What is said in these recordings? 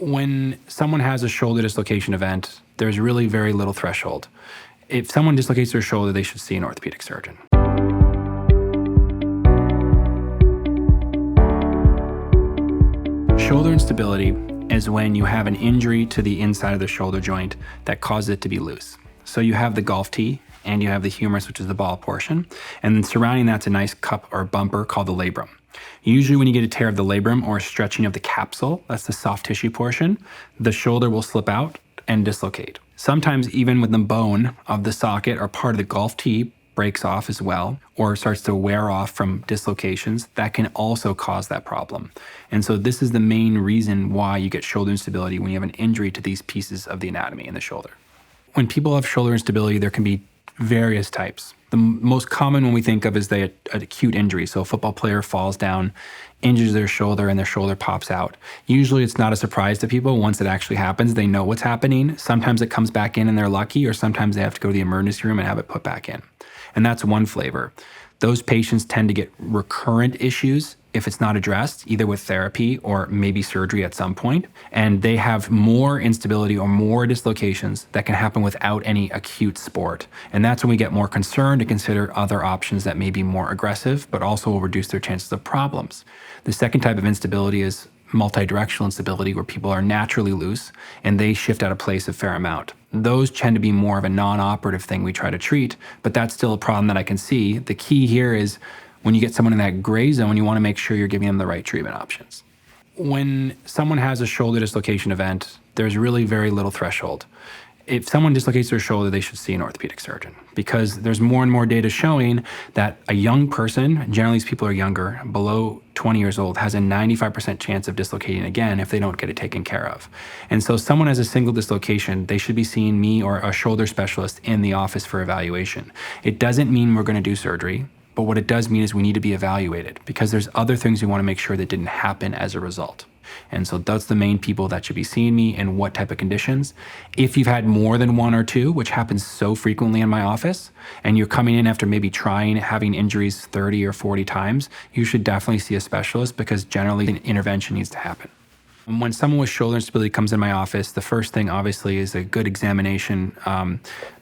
When someone has a shoulder dislocation event, there's really very little threshold. If someone dislocates their shoulder, they should see an orthopedic surgeon. Shoulder instability is when you have an injury to the inside of the shoulder joint that causes it to be loose. So you have the golf tee and you have the humerus, which is the ball portion, and then surrounding that's a nice cup or bumper called the labrum. Usually when you get a tear of the labrum or a stretching of the capsule, that's the soft tissue portion, the shoulder will slip out and dislocate. Sometimes even when the bone of the socket or part of the golf tee breaks off as well, or starts to wear off from dislocations, that can also cause that problem. And so this is the main reason why you get shoulder instability when you have an injury to these pieces of the anatomy in the shoulder. When people have shoulder instability, there can be various types. The most common one we think of is an acute injury. So a football player falls down, injures their shoulder, and their shoulder pops out. Usually it's not a surprise to people. Once it actually happens, they know what's happening. Sometimes it comes back in and they're lucky, or sometimes they have to go to the emergency room and have it put back in. And that's one flavor. Those patients tend to get recurrent issues if it's not addressed, either with therapy or maybe surgery at some point. And they have more instability or more dislocations that can happen without any acute sport. And that's when we get more concerned to consider other options that may be more aggressive, but also will reduce their chances of problems. The second type of instability is multidirectional instability, where people are naturally loose and they shift out of place a fair amount. Those tend to be more of a non-operative thing we try to treat, but that's still a problem that I can see. The key here is when you get someone in that gray zone, you want to make sure you're giving them the right treatment options. When someone has a shoulder dislocation event, there's really very little threshold. If someone dislocates their shoulder, they should see an orthopedic surgeon, because there's more and more data showing that a young person, generally these people are younger, below 20 years old, has a 95% chance of dislocating again if they don't get it taken care of. And so someone has a single dislocation, they should be seeing me or a shoulder specialist in the office for evaluation. It doesn't mean we're going to do surgery, but what it does mean is we need to be evaluated, because there's other things we want to make sure that didn't happen as a result. And so that's the main people that should be seeing me and what type of conditions. If you've had more than one or two, which happens so frequently in my office, and you're coming in after maybe having injuries 30 or 40 times, you should definitely see a specialist, because generally an intervention needs to happen. When someone with shoulder instability comes in my office, the first thing obviously is a good examination.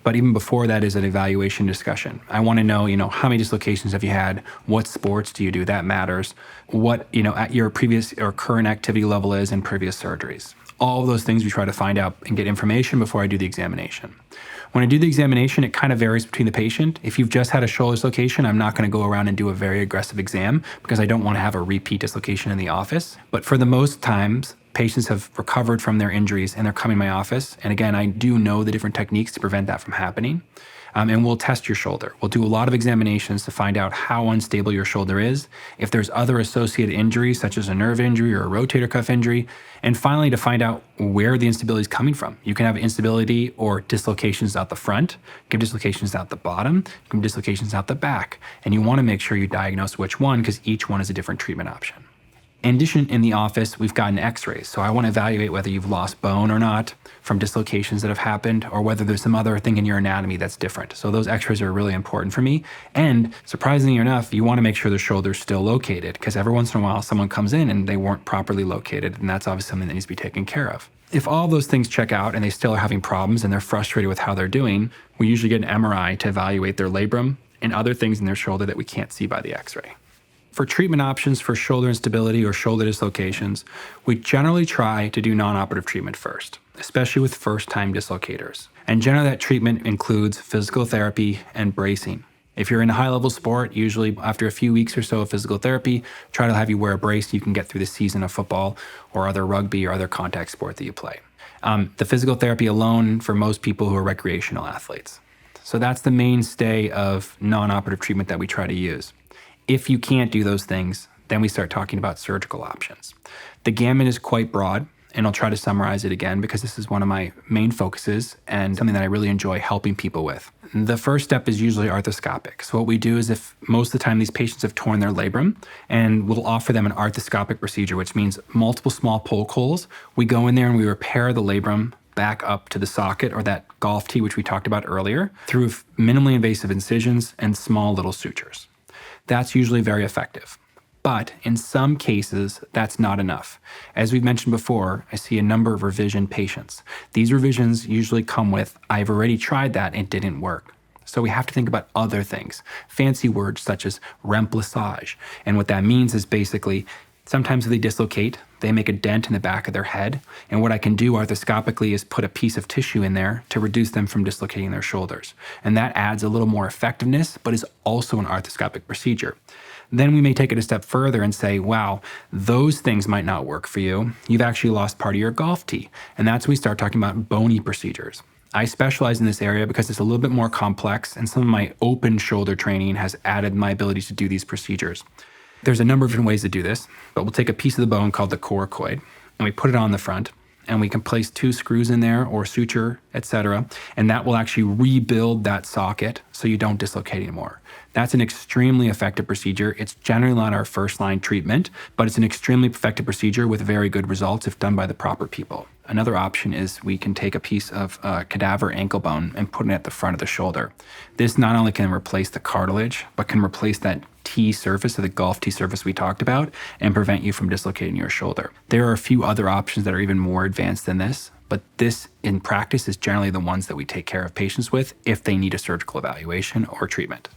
But even before that is an evaluation discussion. I want to know, how many dislocations have you had? What sports do you do? That matters. What, at your previous or current activity level is in previous surgeries. All of those things we try to find out and get information before I do the examination. When I do the examination, it kind of varies between the patient. If you've just had a shoulder dislocation, I'm not going to go around and do a very aggressive exam, because I don't want to have a repeat dislocation in the office. But for the most times, patients have recovered from their injuries and they're coming to my office. And again, I do know the different techniques to prevent that from happening. And we'll test your shoulder. We'll do a lot of examinations to find out how unstable your shoulder is, if there's other associated injuries, such as a nerve injury or a rotator cuff injury, and finally to find out where the instability is coming from. You can have instability or dislocations out the front, you can have dislocations out the bottom, you can have dislocations out the back, and you want to make sure you diagnose which one, because each one is a different treatment option. In addition, in the office, we've gotten x-rays. So I want to evaluate whether you've lost bone or not from dislocations that have happened, or whether there's some other thing in your anatomy that's different. So those x-rays are really important for me. And surprisingly enough, you want to make sure the shoulder's still located, because every once in a while someone comes in and they weren't properly located, and that's obviously something that needs to be taken care of. If all those things check out and they still are having problems and they're frustrated with how they're doing, we usually get an MRI to evaluate their labrum and other things in their shoulder that we can't see by the x-ray. For treatment options for shoulder instability or shoulder dislocations, we generally try to do non-operative treatment first, especially with first-time dislocators. And generally that treatment includes physical therapy and bracing. If you're in a high-level sport, usually after a few weeks or so of physical therapy, try to have you wear a brace so you can get through the season of football or other rugby or other contact sport that you play. The physical therapy alone for most people who are recreational athletes. So that's the mainstay of non-operative treatment that we try to use. If you can't do those things, then we start talking about surgical options. The gamut is quite broad, and I'll try to summarize it again, because this is one of my main focuses and something that I really enjoy helping people with. The first step is usually arthroscopic. So what we do is, if most of the time these patients have torn their labrum, and we'll offer them an arthroscopic procedure, which means multiple small poke holes. We go in there and we repair the labrum back up to the socket, or that golf tee, which we talked about earlier, through minimally invasive incisions and small little sutures. That's usually very effective. But in some cases, that's not enough. As we've mentioned before, I see a number of revision patients. These revisions usually come with, I've already tried that and it didn't work. So we have to think about other things, fancy words such as remplissage. And what that means is basically sometimes if they dislocate, they make a dent in the back of their head. And what I can do arthroscopically is put a piece of tissue in there to reduce them from dislocating their shoulders. And that adds a little more effectiveness, but is also an arthroscopic procedure. Then we may take it a step further and say, wow, those things might not work for you. You've actually lost part of your golf tee. And that's when we start talking about bony procedures. I specialize in this area because it's a little bit more complex, and some of my open shoulder training has added my ability to do these procedures. There's a number of different ways to do this, but we'll take a piece of the bone called the coracoid, and we put it on the front, and we can place 2 screws in there or suture, etc., and that will actually rebuild that socket so you don't dislocate anymore. That's an extremely effective procedure. It's generally not our first-line treatment, but it's an extremely effective procedure with very good results if done by the proper people. Another option is we can take a piece of cadaver ankle bone and put it at the front of the shoulder. This not only can replace the cartilage, but can replace that T surface, or the golf tee surface we talked about, and prevent you from dislocating your shoulder. There are a few other options that are even more advanced than this, but this in practice is generally the ones that we take care of patients with if they need a surgical evaluation or treatment.